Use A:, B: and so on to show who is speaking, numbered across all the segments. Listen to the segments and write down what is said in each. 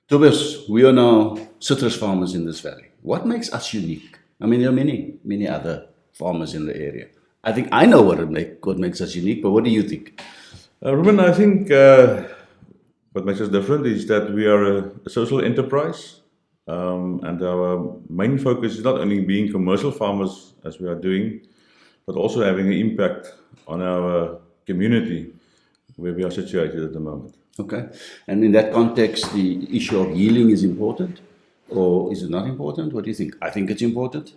A: Tobias, we are now citrus farmers in this valley. What makes us unique? I mean, there are many other farmers in the area. I think I know what makes us unique, but what do you think?
B: Ruben, I think what makes us different is that we are a social enterprise, and our main focus is not only being commercial farmers as we are doing, but also having an impact on our community where we are situated at the moment.
A: Okay. And in that context, the issue of yielding is important, or is it not important? What do you think? I think it's important.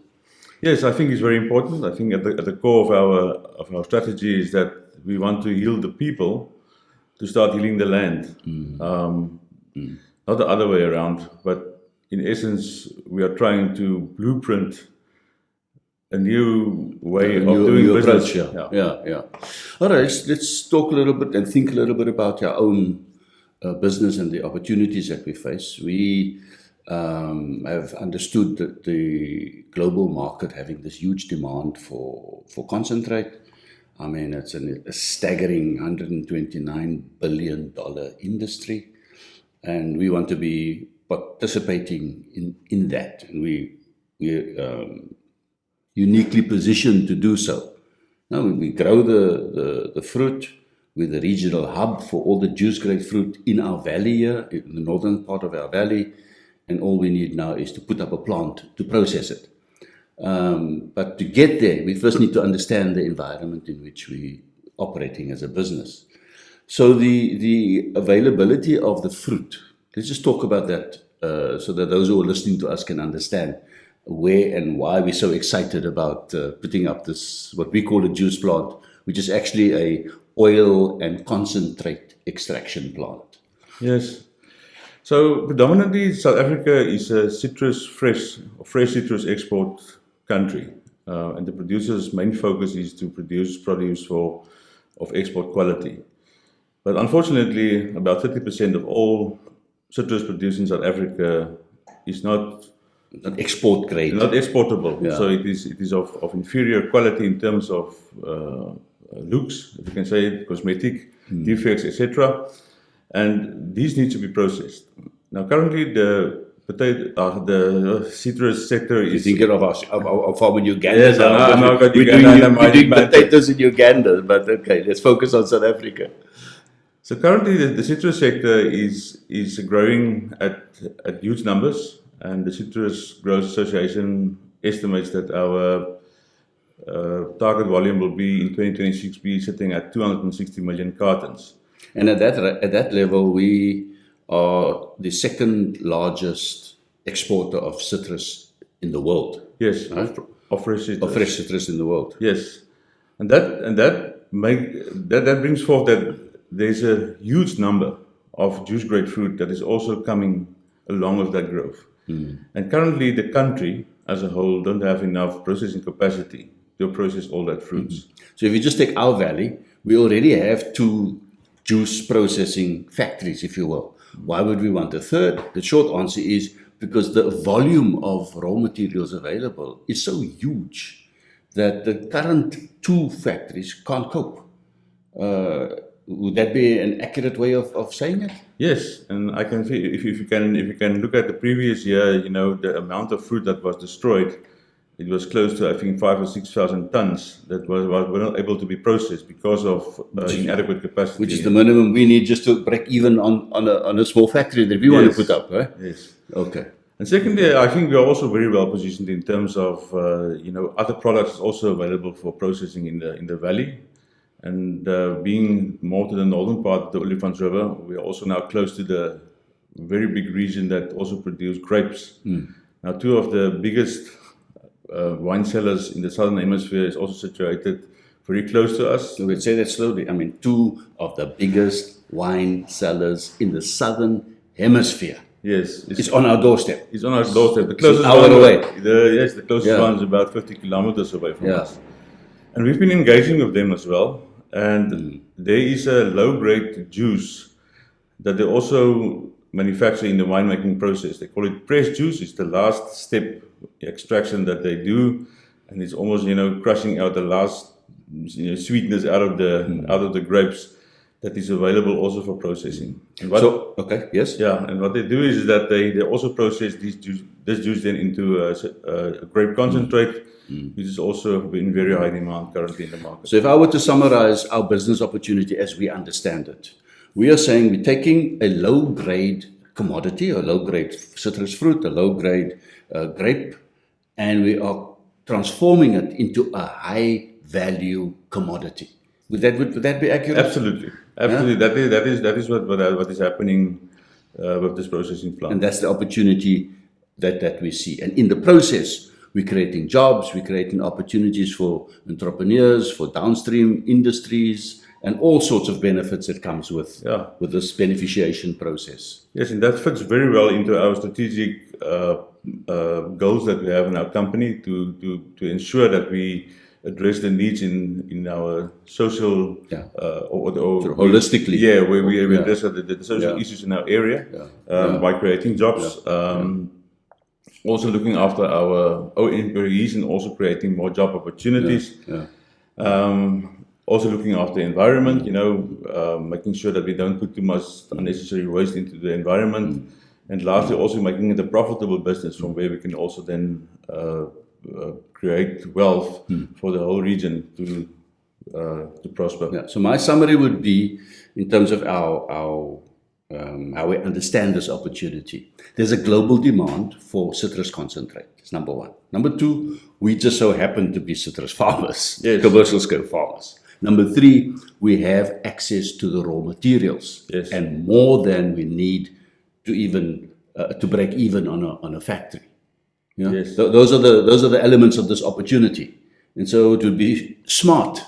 B: Yes, I think it's very important. I think at the core of our strategy is that we want to heal the people to start healing the land. Not the other way around, but in essence, we are trying to blueprint a new way of doing business.
A: Approach, yeah. All right, let's talk a little bit and think a little bit about our own business and the opportunities that we face. We have understood that the global market having this huge demand for concentrate. I mean, it's a staggering $129 billion industry, and we want to be participating in that, and we're uniquely positioned to do so. Now, we grow the fruit. We're the regional hub for all the juice grade fruit in our valley here, in the northern part of our valley, and all we need now is to put up a plant to process it. But to get there, we first need to understand the environment in which we're operating as a business. So the availability of the fruit, let's just talk about that so that those who are listening to us can understand where and why we're so excited about putting up this, what we call a juice plant, which is actually a oil and concentrate extraction plant.
B: Yes. So predominantly South Africa is a fresh citrus export country, and the producer's main focus is to produce produce of export quality. But unfortunately, about 30% of all citrus produced in South Africa is not
A: export grade,
B: not exportable.
A: Yeah.
B: So it is of inferior quality in terms of looks, if you can say, cosmetic defects, etc. And these need to be processed. Now, currently, the citrus sector is.
A: You're thinking of our farm in Uganda.
B: Yes,
A: we're doing potatoes in Uganda, but okay, let's focus on South Africa.
B: So currently, the citrus sector is growing at huge numbers, and the Citrus Growers Association estimates that our target volume will be in 2026 be sitting at 260 million cartons.
A: And at that level, we are the second largest exporter of citrus in the world.
B: Yes,
A: right?
B: of fresh citrus.
A: Of fresh citrus in the world.
B: Yes, and that brings forth that there's a huge number of juice grade fruit that is also coming along with that growth. And currently, the country as a whole don't have enough processing capacity to process all that fruits.
A: So if you just take our valley, we already have 2 juice processing factories, if you will. Why would we want a third? The short answer is because the volume of raw materials available is so huge that the current 2 factories can't cope. Would that be an accurate way of saying it?
B: Yes, and I can see if you can look at the previous year, the amount of fruit that was destroyed, it was close to I think 5,000 or 6,000 tons that were not able to be processed because of inadequate capacity.
A: Which is the minimum we need just to break even on a small factory that we want to put up, right?
B: Yes.
A: Okay.
B: And secondly, I think we are also very well positioned in terms of other products also available for processing in the valley. And being more to the northern part of the Olifants River, we are also now close to the very big region that also produce grapes. Now, 2 of the biggest wine cellars in the southern hemisphere is also situated very close to us.
A: So we'll say that slowly. I mean, 2 of the biggest wine cellars in the southern hemisphere.
B: Yes.
A: It's on our doorstep.
B: It's on our doorstep. The closest
A: hour away.
B: The closest one is about 50 kilometers away from us. And we've been engaging with them as well. And there is a low-grade juice that they also manufacture in the winemaking process. They call it press juice. It's the last step extraction that they do, and it's almost crushing out the last sweetness out of the grapes. that is available also for processing. And what,
A: So, okay, yes.
B: yeah, and what they do is that they also process this juice then into a grape concentrate, which is also in very high demand currently in the market.
A: So if I were to summarize our business opportunity as we understand it, we are saying we're taking a low-grade commodity, a low-grade citrus fruit, a low-grade grape, and we are transforming it into a high-value commodity. Would that be accurate?
B: Absolutely, absolutely. That is what is happening with this processing plant.
A: And that's the opportunity that we see. And in the process, we're creating jobs, we're creating opportunities for entrepreneurs, for downstream industries, and all sorts of benefits that comes with this beneficiation process.
B: Yes, and that fits very well into our strategic goals that we have in our company to ensure that we address the needs in our social or
A: sort of holistically.
B: Yeah, where we address the social issues in our area by creating jobs. Also looking after our employees and also creating more job opportunities. Also looking after the environment, making sure that we don't put too much unnecessary waste into the environment. And lastly, also making it a profitable business from where we can also then create wealth for the whole region to prosper.
A: Yeah. So my summary would be, in terms of our how we understand this opportunity, there's a global demand for citrus concentrate. It's number one. Number two, we just so happen to be citrus farmers, commercial scale farmers. Number three, we have access to the raw materials, and more than we need to even to break even on a factory. Those are the elements of this opportunity, and so it would be smart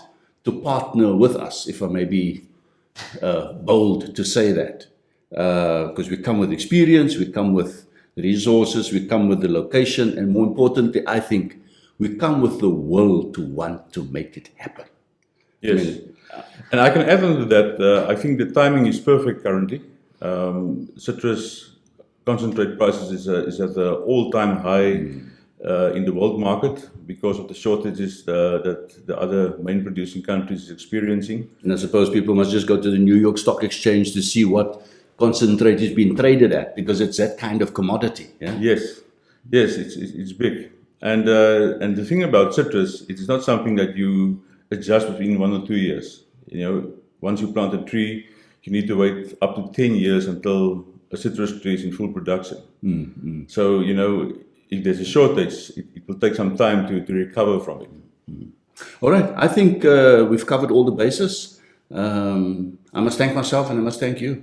A: to partner with us, if I may be bold to say that, because we come with experience, we come with resources, we come with the location, and more importantly, I think we come with the will to want to make it happen.
B: Yes, and I can add on to that. I think the timing is perfect currently. Citrus concentrate prices is at an all-time high in the world market because of the shortages that the other main producing countries is experiencing.
A: And I suppose people must just go to the New York Stock Exchange to see what concentrate is being traded at, because it's that kind of commodity.
B: Yes, it's big. And the thing about citrus, it is not something that you adjust within 1 or 2 years. Once you plant a tree, you need to wait up to 10 years until a citrus tree is in full production. So, if there's a shortage, it will take some time to recover from it.
A: All right. I think we've covered all the bases. I must thank myself and I must thank you.